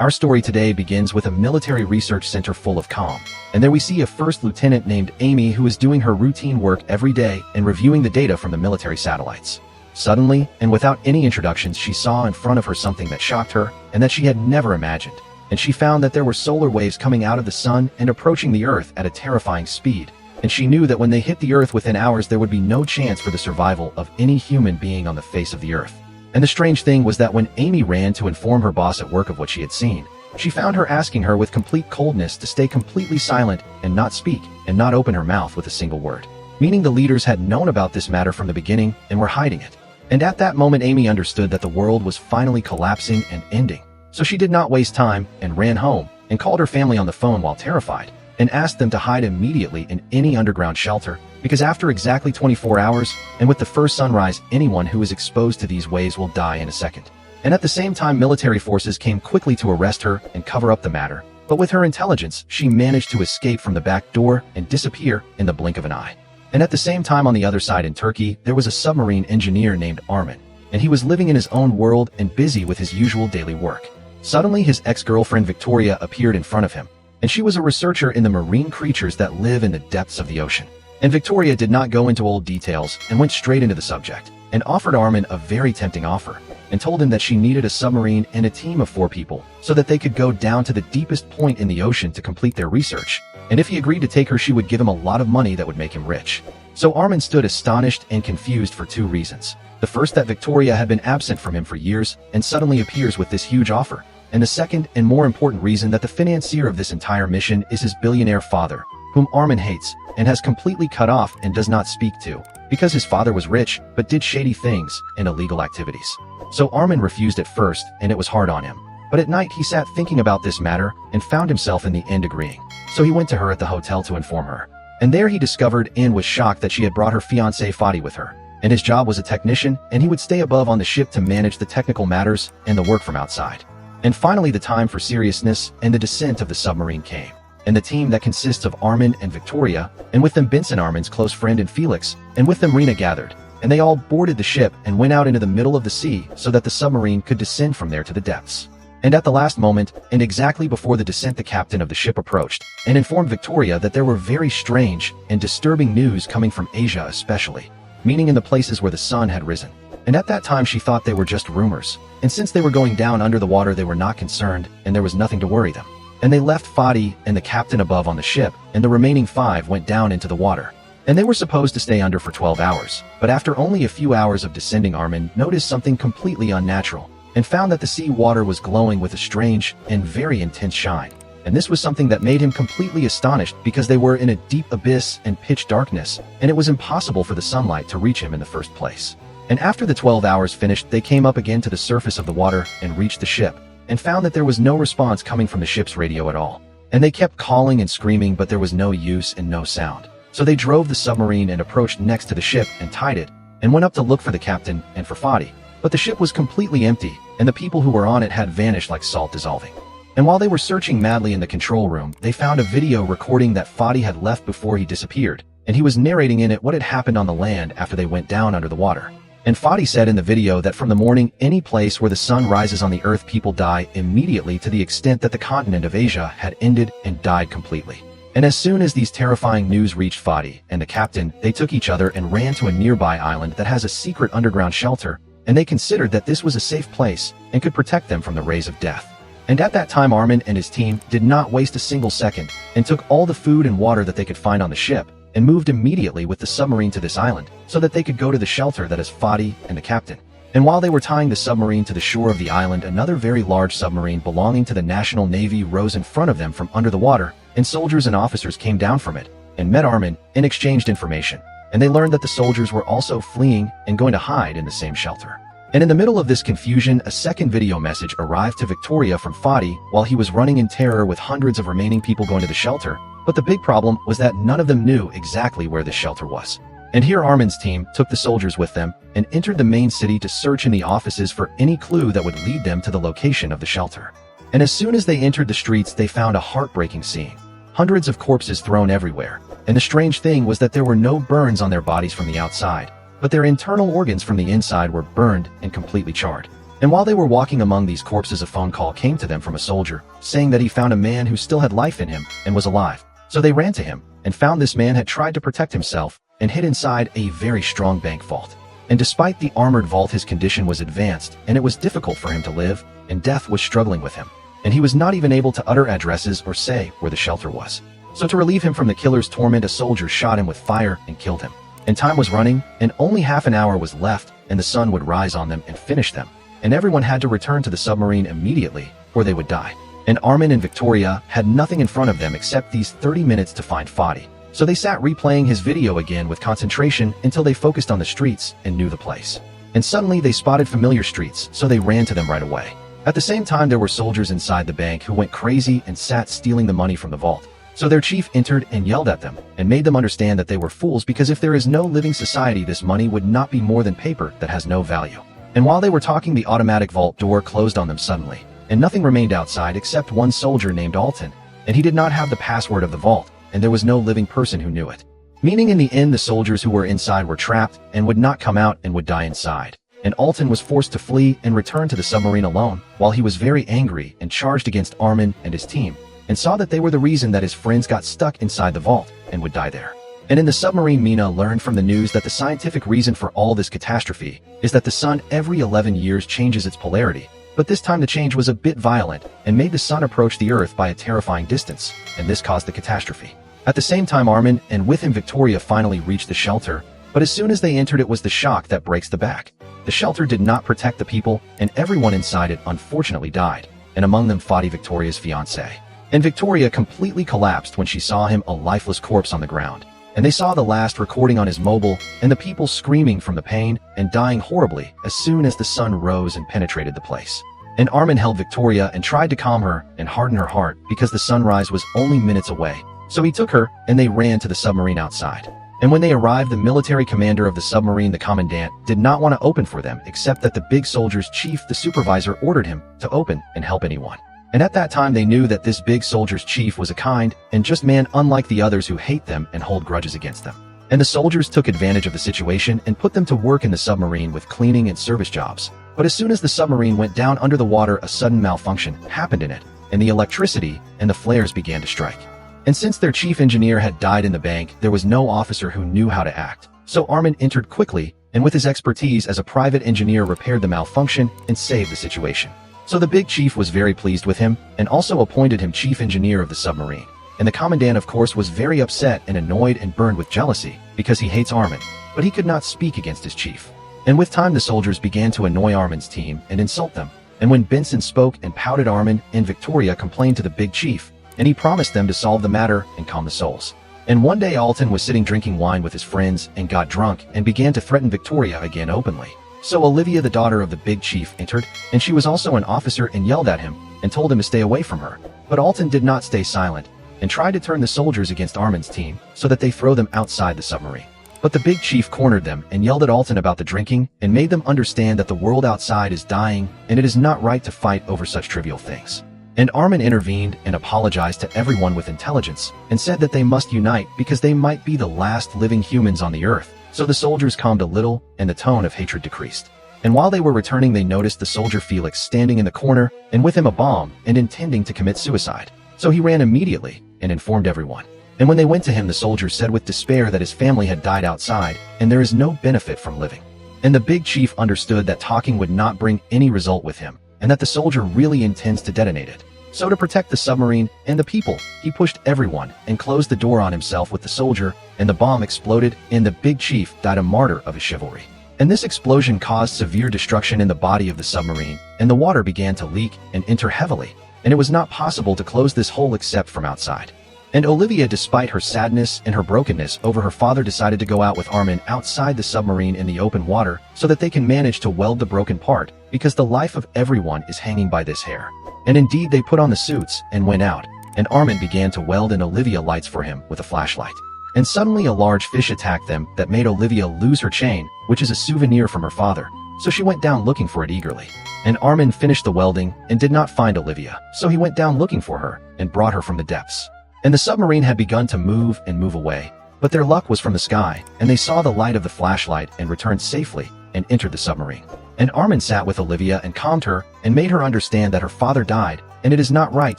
Our story today begins with a military research center full of calm, and there we see a first lieutenant named Amy who is doing her routine work every day and reviewing the data from the military satellites. Suddenly, and without any introductions, she saw in front of her something that shocked her and that she had never imagined, and she found that there were solar waves coming out of the sun and approaching the Earth at a terrifying speed, and she knew that when they hit the Earth within hours there would be no chance for the survival of any human being on the face of the Earth. And the strange thing was that when Amy ran to inform her boss at work of what she had seen, she found her asking her with complete coldness to stay completely silent and not speak and not open her mouth with a single word, meaning the leaders had known about this matter from the beginning and were hiding it. And at that moment Amy understood that the world was finally collapsing and ending. So she did not waste time and ran home and called her family on the phone while terrified and asked them to hide immediately in any underground shelter, because after exactly 24 hours and with the first sunrise, anyone who is exposed to these waves will die in a second. And at the same time, military forces came quickly to arrest her and cover up the matter, but with her intelligence, she managed to escape from the back door and disappear in the blink of an eye. And at the same time, on the other side in Turkey, there was a submarine engineer named Armin, and he was living in his own world and busy with his usual daily work. Suddenly, his ex-girlfriend Victoria appeared in front of him, and she was a researcher in the marine creatures that live in the depths of the ocean. And Victoria did not go into old details and went straight into the subject, and offered Armin a very tempting offer, and told him that she needed a submarine and a team of 4 people so that they could go down to the deepest point in the ocean to complete their research, and if he agreed to take her, she would give him a lot of money that would make him rich. So Armin stood astonished and confused for 2 reasons. The first, that Victoria had been absent from him for years and suddenly appears with this huge offer. And the second and more important reason, that the financier of this entire mission is his billionaire father, whom Armin hates and has completely cut off and does not speak to, because his father was rich but did shady things and illegal activities. So Armin refused at first, and it was hard on him. But at night he sat thinking about this matter and found himself in the end agreeing. So he went to her at the hotel to inform her. And there he discovered and was shocked that she had brought her fiancé Fadi with her. And his job was a technician, and he would stay above on the ship to manage the technical matters and the work from outside. And finally, the time for seriousness and the descent of the submarine came. And the team that consists of Armin and Victoria, and with them Benson, Armin's close friend, and Felix, and with them Rena, gathered. And they all boarded the ship and went out into the middle of the sea so that the submarine could descend from there to the depths. And at the last moment, and exactly before the descent, the captain of the ship approached and informed Victoria that there were very strange and disturbing news coming from Asia, especially, meaning in the places where the sun had risen. And at that time she thought they were just rumors, and since they were going down under the water they were not concerned and there was nothing to worry them. And they left Fadi and the captain above on the ship, and the remaining 5 went down into the water. And they were supposed to stay under for 12 hours, but after only a few hours of descending, Armin noticed something completely unnatural and found that the sea water was glowing with a strange and very intense shine. And this was something that made him completely astonished, because they were in a deep abyss and pitch darkness, and it was impossible for the sunlight to reach him in the first place. And after the 12 hours finished, they came up again to the surface of the water and reached the ship, and found that there was no response coming from the ship's radio at all. And they kept calling and screaming, but there was no use and no sound. So they drove the submarine and approached next to the ship and tied it, and went up to look for the captain and for Fadi. But the ship was completely empty, and the people who were on it had vanished like salt dissolving. And while they were searching madly in the control room, they found a video recording that Fadi had left before he disappeared, and he was narrating in it what had happened on the land after they went down under the water. And Fadi said in the video that from the morning, any place where the sun rises on the earth, people die immediately, to the extent that the continent of Asia had ended and died completely. And as soon as these terrifying news reached Fadi and the captain, they took each other and ran to a nearby island that has a secret underground shelter, and they considered that this was a safe place and could protect them from the rays of death. And at that time, Armin and his team did not waste a single second and took all the food and water that they could find on the ship and moved immediately with the submarine to this island so that they could go to the shelter that is Fadi and the captain. And while they were tying the submarine to the shore of the island, another very large submarine belonging to the National Navy rose in front of them from under the water, and soldiers and officers came down from it and met Armin and exchanged information. And they learned that the soldiers were also fleeing and going to hide in the same shelter. And in the middle of this confusion, a second video message arrived to Victoria from Fadi while he was running in terror with hundreds of remaining people going to the shelter. But the big problem was that none of them knew exactly where the shelter was. And here Armin's team took the soldiers with them and entered the main city to search in the offices for any clue that would lead them to the location of the shelter. And as soon as they entered the streets, they found a heartbreaking scene. Hundreds of corpses thrown everywhere. And the strange thing was that there were no burns on their bodies from the outside, but their internal organs from the inside were burned and completely charred. And while they were walking among these corpses, a phone call came to them from a soldier, saying that he found a man who still had life in him and was alive. So they ran to him and found this man had tried to protect himself and hid inside a very strong bank vault. And despite the armored vault, his condition was advanced, and it was difficult for him to live, and death was struggling with him. And he was not even able to utter addresses or say where the shelter was. So to relieve him from the killer's torment, a soldier shot him with fire and killed him. And time was running, and only half an hour was left, and the sun would rise on them and finish them. And everyone had to return to the submarine immediately, or they would die. And Armin and Victoria had nothing in front of them except these 30 minutes to find Fadi. So they sat replaying his video again with concentration until they focused on the streets and knew the place. And suddenly they spotted familiar streets, so they ran to them right away. At the same time, there were soldiers inside the bank who went crazy and sat stealing the money from the vault. So their chief entered and yelled at them and made them understand that they were fools, because if there is no living society, this money would not be more than paper that has no value. And while they were talking, the automatic vault door closed on them suddenly, and nothing remained outside except one soldier named Alton, and he did not have the password of the vault, and there was no living person who knew it. Meaning in the end, the soldiers who were inside were trapped and would not come out and would die inside. And Alton was forced to flee and return to the submarine alone, while he was very angry and charged against Armin and his team, and saw that they were the reason that his friends got stuck inside the vault and would die there. And in the submarine, Mina learned from the news that the scientific reason for all this catastrophe is that the sun every 11 years changes its polarity, but this time the change was a bit violent and made the sun approach the Earth by a terrifying distance, and this caused the catastrophe. At the same time, Armin and with him Victoria finally reached the shelter, but as soon as they entered, it was the shock that breaks the back. The shelter did not protect the people, and everyone inside it unfortunately died, and among them Fadi, Victoria's fiancé. And Victoria completely collapsed when she saw him, a lifeless corpse on the ground. And they saw the last recording on his mobile, and the people screaming from the pain and dying horribly as soon as the sun rose and penetrated the place. And Armin held Victoria and tried to calm her and harden her heart, because the sunrise was only minutes away. So he took her, and they ran to the submarine outside. And when they arrived, the military commander of the submarine, the commandant, did not want to open for them, except that the big soldier's chief, the supervisor, ordered him to open and help anyone. And at that time they knew that this big soldier's chief was a kind and just man, unlike the others who hate them and hold grudges against them. And the soldiers took advantage of the situation and put them to work in the submarine with cleaning and service jobs. But as soon as the submarine went down under the water, a sudden malfunction happened in it, and the electricity and the flares began to strike. And since their chief engineer had died in the bank, there was no officer who knew how to act. So Armin entered quickly, and with his expertise as a private engineer repaired the malfunction and saved the situation. So the big chief was very pleased with him, and also appointed him chief engineer of the submarine. And the commandant, of course, was very upset and annoyed and burned with jealousy, because he hates Armin, but he could not speak against his chief. And with time the soldiers began to annoy Armin's team and insult them. And when Benson spoke and pouted, Armin and Victoria complained to the big chief, and he promised them to solve the matter and calm the souls. And one day Alton was sitting drinking wine with his friends and got drunk and began to threaten Victoria again openly. So Olivia, the daughter of the big chief, entered, and she was also an officer, and yelled at him and told him to stay away from her. But Alton did not stay silent and tried to turn the soldiers against Armin's team so that they throw them outside the submarine. But the big chief cornered them and yelled at Alton about the drinking and made them understand that the world outside is dying and it is not right to fight over such trivial things. And Armin intervened and apologized to everyone with intelligence and said that they must unite because they might be the last living humans on the earth. So the soldiers calmed a little and the tone of hatred decreased. And while they were returning, they noticed the soldier Felix standing in the corner and with him a bomb and intending to commit suicide. So he ran immediately and informed everyone. And when they went to him, the soldier said with despair that his family had died outside and there is no benefit from living. And the big chief understood that talking would not bring any result with him and that the soldier really intends to detonate it. So to protect the submarine and the people, he pushed everyone and closed the door on himself with the soldier, and the bomb exploded and the big chief died a martyr of his chivalry. And this explosion caused severe destruction in the body of the submarine, and the water began to leak and enter heavily, and it was not possible to close this hole except from outside. And Olivia, despite her sadness and her brokenness over her father, decided to go out with Armin outside the submarine in the open water so that they can manage to weld the broken part, because the life of everyone is hanging by this hair. And indeed they put on the suits and went out, and Armin began to weld, and Olivia lights for him with a flashlight. And suddenly a large fish attacked them that made Olivia lose her chain, which is a souvenir from her father. So she went down looking for it eagerly. And Armin finished the welding and did not find Olivia, so he went down looking for her and brought her from the depths. And the submarine had begun to move and move away, but their luck was from the sky, and they saw the light of the flashlight and returned safely and entered the submarine. And Armin sat with Olivia and calmed her and made her understand that her father died and it is not right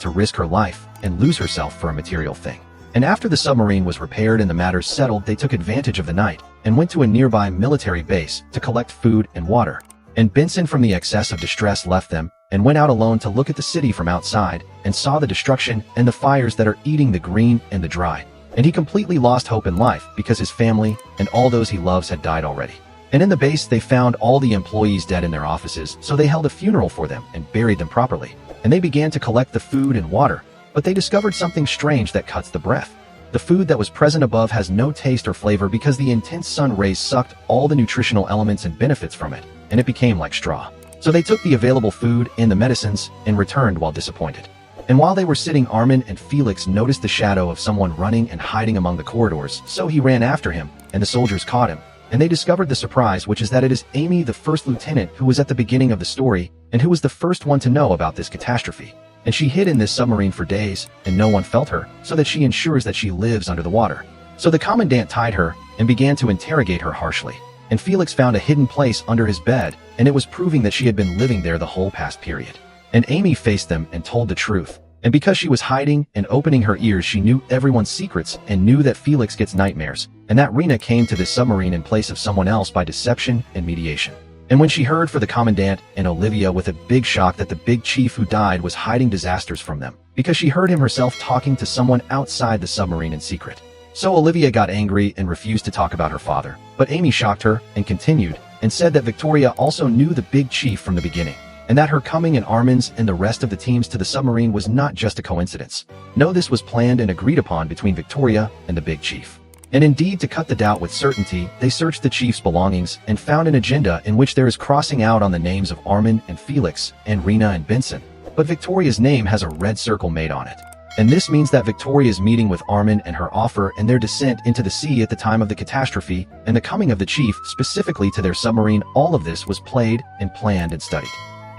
to risk her life and lose herself for a material thing. And after the submarine was repaired and the matters settled, they took advantage of the night and went to a nearby military base to collect food and water. And Benson, from the excess of distress, left them and went out alone to look at the city from outside and saw the destruction and the fires that are eating the green and the dry. And he completely lost hope in life because his family and all those he loves had died already. And in the base, they found all the employees dead in their offices, so they held a funeral for them and buried them properly. And they began to collect the food and water, but they discovered something strange that cuts the breath. The food that was present above has no taste or flavor because the intense sun rays sucked all the nutritional elements and benefits from it, and it became like straw. So they took the available food and the medicines and returned while disappointed. And while they were sitting, Armin and Felix noticed the shadow of someone running and hiding among the corridors, so he ran after him, and the soldiers caught him. And they discovered the surprise, which is that it is Amy, the first lieutenant, who was at the beginning of the story, and who was the first one to know about this catastrophe. And she hid in this submarine for days, and no one felt her, so that she ensures that she lives under the water. So the commandant tied her and began to interrogate her harshly. And Felix found a hidden place under his bed, and it was proving that she had been living there the whole past period. And Amy faced them and told the truth. And because she was hiding and opening her ears, she knew everyone's secrets and knew that Felix gets nightmares, and that Rena came to this submarine in place of someone else by deception and mediation. And when she heard for the commandant and Olivia with a big shock that the big chief who died was hiding disasters from them, because she heard him herself talking to someone outside the submarine in secret. So Olivia got angry and refused to talk about her father, but Amy shocked her and continued and said that Victoria also knew the big chief from the beginning, and that her coming and Armin's and the rest of the teams to the submarine was not just a coincidence. No, this was planned and agreed upon between Victoria and the big chief. And indeed, to cut the doubt with certainty, they searched the chief's belongings and found an agenda in which there is crossing out on the names of Armin and Felix and Rena and Benson. But Victoria's name has a red circle made on it. And this means that Victoria's meeting with Armin and her offer and their descent into the sea at the time of the catastrophe and the coming of the chief specifically to their submarine, all of this was played and planned and studied.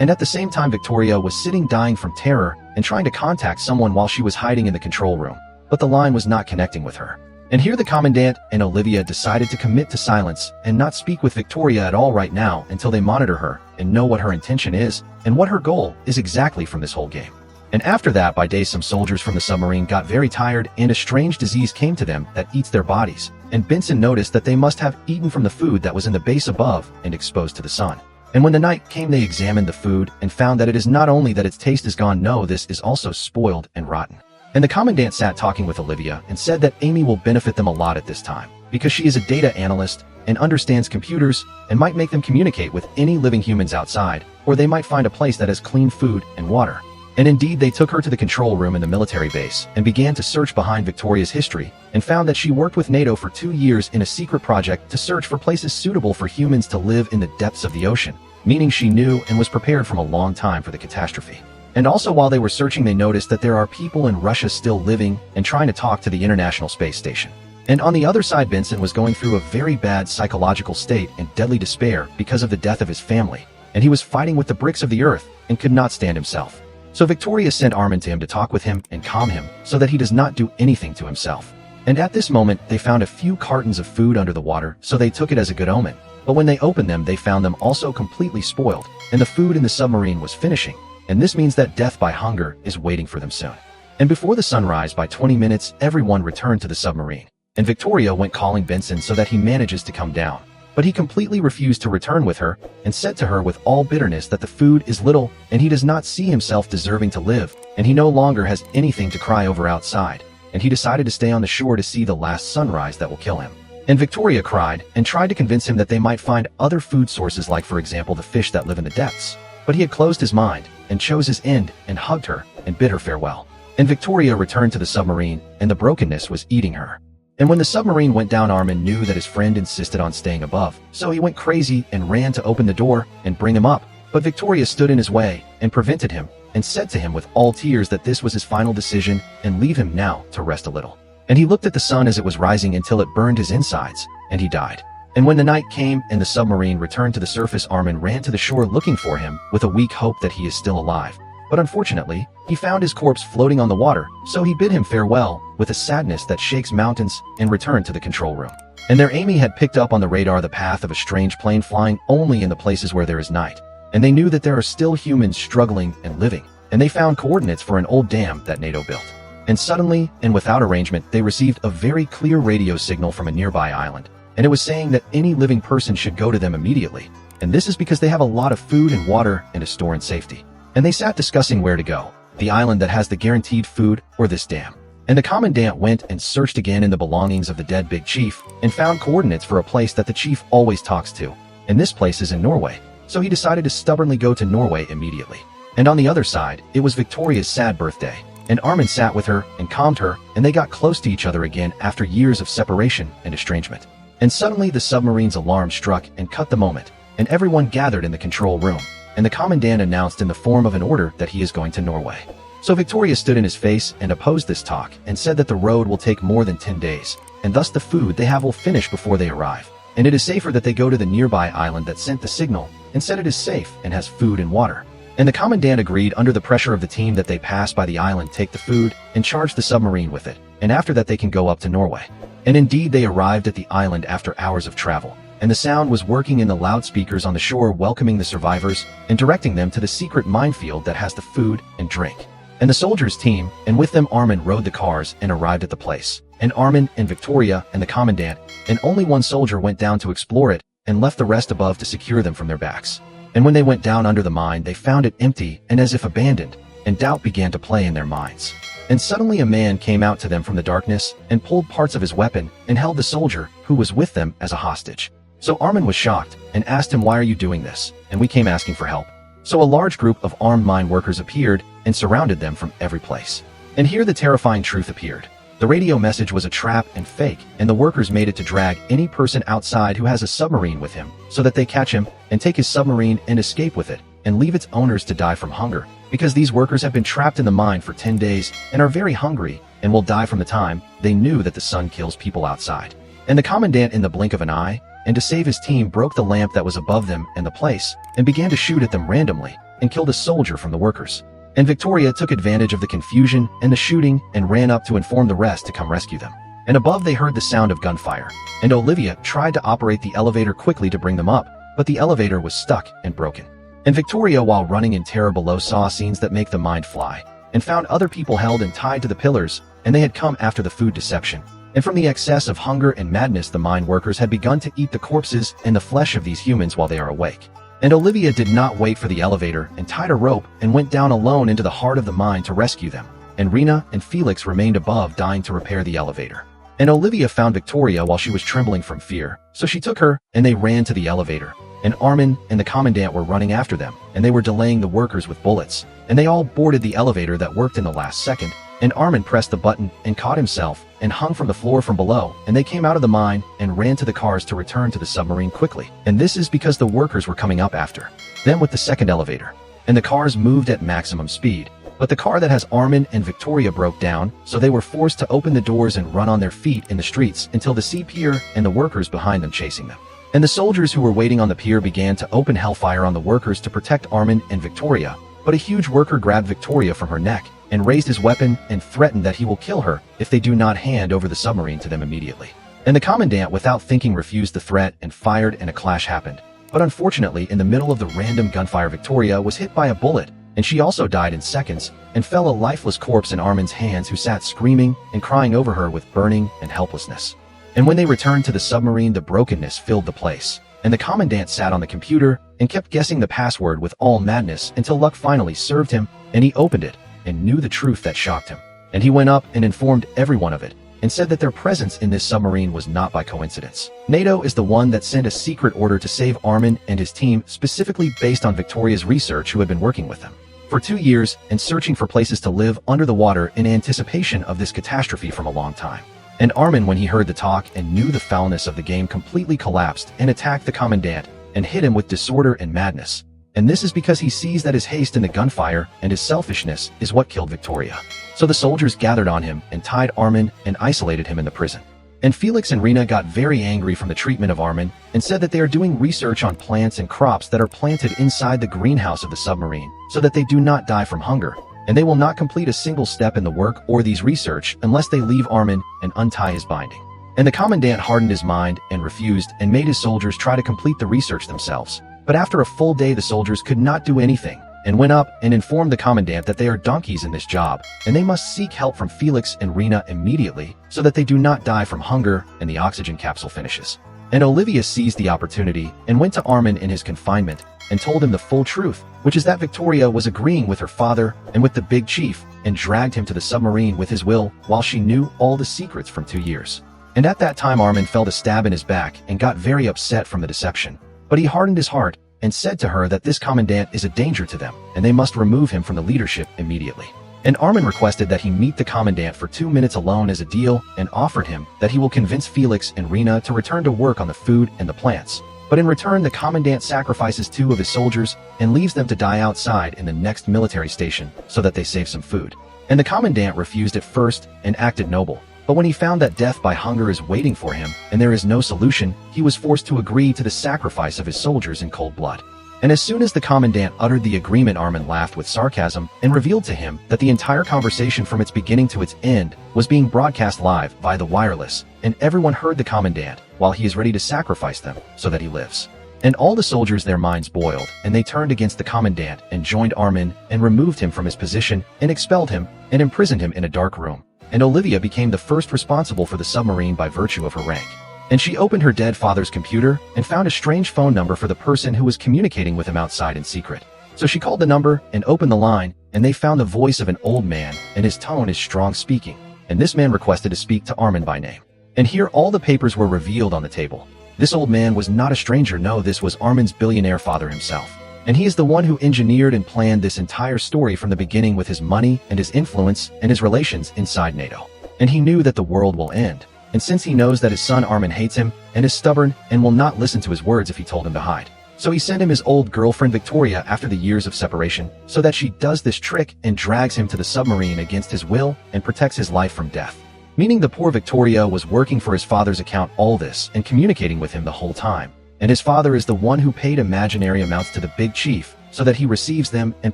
And at the same time, Victoria was sitting dying from terror and trying to contact someone while she was hiding in the control room, but the line was not connecting with her. And here the commandant and Olivia decided to commit to silence and not speak with Victoria at all right now until they monitor her and know what her intention is and what her goal is exactly from this whole game. And after that, by day, some soldiers from the submarine got very tired and a strange disease came to them that eats their bodies. And Benson noticed that they must have eaten from the food that was in the base above and exposed to the sun. And when the night came, they examined the food and found that it is not only that its taste is gone, no, this is also spoiled and rotten. And the commandant sat talking with Olivia and said that Amy will benefit them a lot at this time, because she is a data analyst and understands computers and might make them communicate with any living humans outside, or they might find a place that has clean food and water. And indeed, they took her to the control room in the military base and began to search behind Victoria's history and found that she worked with NATO for 2 years in a secret project to search for places suitable for humans to live in the depths of the ocean, meaning she knew and was prepared from a long time for the catastrophe. And also, while they were searching, they noticed that there are people in Russia still living and trying to talk to the International Space Station. And on the other side, Benson was going through a very bad psychological state and deadly despair because of the death of his family, and he was fighting with the bricks of the earth and could not stand himself. So Victoria sent Armin to him to talk with him and calm him so that he does not do anything to himself. And at this moment, they found a few cartons of food under the water, so they took it as a good omen. But when they opened them, they found them also completely spoiled, and the food in the submarine was finishing. And this means that death by hunger is waiting for them soon. And before the sunrise by 20 minutes, everyone returned to the submarine. And Victoria went calling Benson so that he manages to come down. But he completely refused to return with her and said to her with all bitterness that the food is little and he does not see himself deserving to live, and he no longer has anything to cry over outside. And he decided to stay on the shore to see the last sunrise that will kill him. And Victoria cried and tried to convince him that they might find other food sources, like for example the fish that live in the depths. But he had closed his mind and chose his end and hugged her and bid her farewell. And Victoria returned to the submarine, and the brokenness was eating her. And when the submarine went down, Armin knew that his friend insisted on staying above, so he went crazy and ran to open the door and bring him up. But Victoria stood in his way and prevented him and said to him with all tears that this was his final decision and leave him now to rest a little. And he looked at the sun as it was rising until it burned his insides, and he died. And when the night came and the submarine returned to the surface, Armin ran to the shore looking for him with a weak hope that he is still alive. But unfortunately, he found his corpse floating on the water, so he bid him farewell with a sadness that shakes mountains and returned to the control room. And their Amy had picked up on the radar the path of a strange plane flying only in the places where there is night. And they knew that there are still humans struggling and living. And they found coordinates for an old dam that NATO built. And suddenly, and without arrangement, they received a very clear radio signal from a nearby island. And it was saying that any living person should go to them immediately. And this is because they have a lot of food and water and a store in safety. And they sat discussing where to go, the island that has the guaranteed food or this dam. And the commandant went and searched again in the belongings of the dead big chief and found coordinates for a place that the chief always talks to. And this place is in Norway. So he decided to stubbornly go to Norway immediately. And on the other side, it was Victoria's sad birthday. And Armin sat with her and calmed her, and they got close to each other again after years of separation and estrangement. And suddenly the submarine's alarm struck and cut the moment, and everyone gathered in the control room. And the commandant announced in the form of an order that he is going to Norway. So Victoria stood in his face and opposed this talk and said that the road will take more than 10 days, and thus the food they have will finish before they arrive. And it is safer that they go to the nearby island that sent the signal and said it is safe and has food and water. And the commandant agreed under the pressure of the team that they pass by the island, take the food, and charge the submarine with it, and after that they can go up to Norway. And indeed they arrived at the island after hours of travel, and the sound was working in the loudspeakers on the shore welcoming the survivors and directing them to the secret minefield that has the food and drink. And the soldiers' team, and with them Armin, rode the cars and arrived at the place. And Armin and Victoria and the commandant, and only one soldier went down to explore it and left the rest above to secure them from their backs. And when they went down under the mine, they found it empty and as if abandoned, and doubt began to play in their minds. And suddenly a man came out to them from the darkness and pulled parts of his weapon and held the soldier who was with them as a hostage. So Armin was shocked and asked him, "Why are you doing this?" And we came asking for help. So a large group of armed mine workers appeared and surrounded them from every place. And here the terrifying truth appeared. The radio message was a trap and fake, and the workers made it to drag any person outside who has a submarine with him, so that they catch him and take his submarine and escape with it, and leave its owners to die from hunger, because these workers have been trapped in the mine for 10 days and are very hungry and will die from the time they knew that the sun kills people outside. And the commandant, in the blink of an eye, and to save his team, broke the lamp that was above them and the place, and began to shoot at them randomly, and killed a soldier from the workers. And Victoria took advantage of the confusion and the shooting and ran up to inform the rest to come rescue them. And above they heard the sound of gunfire, and Olivia tried to operate the elevator quickly to bring them up, but the elevator was stuck and broken. And Victoria, while running in terror below, saw scenes that make the mind fly, and found other people held and tied to the pillars, and they had come after the food deception. And from the excess of hunger and madness, the mine workers had begun to eat the corpses and the flesh of these humans while they are awake. And Olivia did not wait for the elevator and tied a rope and went down alone into the heart of the mine to rescue them. And Rena and Felix remained above, dying to repair the elevator. And Olivia found Victoria while she was trembling from fear, so she took her, and they ran to the elevator. And Armin and the commandant were running after them, and they were delaying the workers with bullets. And they all boarded the elevator that worked in the last second, and Armin pressed the button and caught himself and hung from the floor from below, and they came out of the mine and ran to the cars to return to the submarine quickly. And this is because the workers were coming up after them with the second elevator. And the cars moved at maximum speed, but the car that has Armin and Victoria broke down, so they were forced to open the doors and run on their feet in the streets until the sea pier and the workers behind them chasing them. And the soldiers who were waiting on the pier began to open hellfire on the workers to protect Armin and Victoria, but a huge worker grabbed Victoria from her neck and raised his weapon and threatened that he will kill her if they do not hand over the submarine to them immediately. And the commandant, without thinking, refused the threat and fired, and a clash happened. But unfortunately, in the middle of the random gunfire, Victoria was hit by a bullet, and she also died in seconds and fell a lifeless corpse in Armin's hands, who sat screaming and crying over her with burning and helplessness. And when they returned to the submarine, the brokenness filled the place, and the commandant sat on the computer and kept guessing the password with all madness until luck finally served him, and he opened it and knew the truth that shocked him. And he went up and informed everyone of it, and said that their presence in this submarine was not by coincidence. NATO is the one that sent a secret order to save Armin and his team, specifically based on Victoria's research, who had been working with them for 2 years and searching for places to live under the water in anticipation of this catastrophe from a long time. And Armin, when he heard the talk and knew the foulness of the game, completely collapsed and attacked the commandant and hit him with disorder and madness. And this is because he sees that his haste in the gunfire and his selfishness is what killed Victoria. So the soldiers gathered on him and tied Armin and isolated him in the prison. And Felix and Rena got very angry from the treatment of Armin and said that they are doing research on plants and crops that are planted inside the greenhouse of the submarine so that they do not die from hunger, and they will not complete a single step in the work or these research unless they leave Armin and untie his binding. And the commandant hardened his mind and refused and made his soldiers try to complete the research themselves. But after a full day, the soldiers could not do anything and went up and informed the commandant that they are donkeys in this job and they must seek help from Felix and Rena immediately so that they do not die from hunger and the oxygen capsule finishes. And Olivia seized the opportunity and went to Armin in his confinement and told him the full truth, which is that Victoria was agreeing with her father and with the big chief and dragged him to the submarine with his will while she knew all the secrets from 2 years. And at that time Armin felt a stab in his back and got very upset from the deception. But he hardened his heart and said to her that this commandant is a danger to them and they must remove him from the leadership immediately. And Armin requested that he meet the commandant for 2 minutes alone as a deal and offered him that he will convince Felix and Rena to return to work on the food and the plants. But in return, the commandant sacrifices 2 of his soldiers and leaves them to die outside in the next military station so that they save some food. And the commandant refused at first and acted noble. But when he found that death by hunger is waiting for him and there is no solution, he was forced to agree to the sacrifice of his soldiers in cold blood. And as soon as the commandant uttered the agreement, Armin laughed with sarcasm and revealed to him that the entire conversation from its beginning to its end was being broadcast live via the wireless, and everyone heard the commandant while he is ready to sacrifice them so that he lives. And all the soldiers, their minds boiled, and they turned against the commandant and joined Armin and removed him from his position and expelled him and imprisoned him in a dark room. And Olivia became the first responsible for the submarine by virtue of her rank. And she opened her dead father's computer and found a strange phone number for the person who was communicating with him outside in secret. So she called the number and opened the line, and they found the voice of an old man, and his tone is strong speaking. And this man requested to speak to Armin by name. And here all the papers were revealed on the table. This old man was not a stranger, no, this was Armin's billionaire father himself. And he is the one who engineered and planned this entire story from the beginning with his money and his influence and his relations inside NATO. And he knew that the world will end. And since he knows that his son Armin hates him and is stubborn and will not listen to his words if he told him to hide. So he sent him his old girlfriend Victoria after the years of separation so that she does this trick and drags him to the submarine against his will and protects his life from death. Meaning the poor Victoria was working for his father's account all this and communicating with him the whole time. And his father is the one who paid imaginary amounts to the big chief so that he receives them and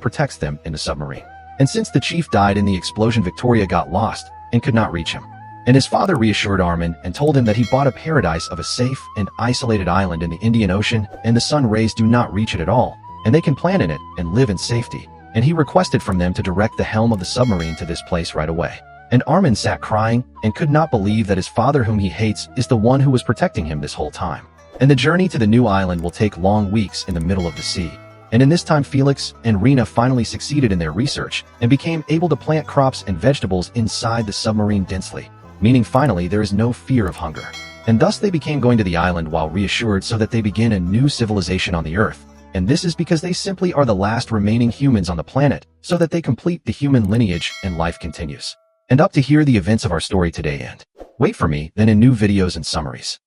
protects them in the submarine. And since the chief died in the explosion, Victoria got lost and could not reach him. And his father reassured Armin and told him that he bought a paradise of a safe and isolated island in the Indian Ocean and the sun rays do not reach it at all, and they can plan in it and live in safety. And he requested from them to direct the helm of the submarine to this place right away. And Armin sat crying and could not believe that his father, whom he hates, is the one who was protecting him this whole time. And the journey to the new island will take long weeks in the middle of the sea. And in this time, Felix and Rena finally succeeded in their research and became able to plant crops and vegetables inside the submarine densely, meaning finally there is no fear of hunger. And thus they became going to the island while reassured so that they begin a new civilization on the earth. And this is because they simply are the last remaining humans on the planet, so that they complete the human lineage and life continues. And up to here the events of our story today end. Wait for me then in new videos and summaries.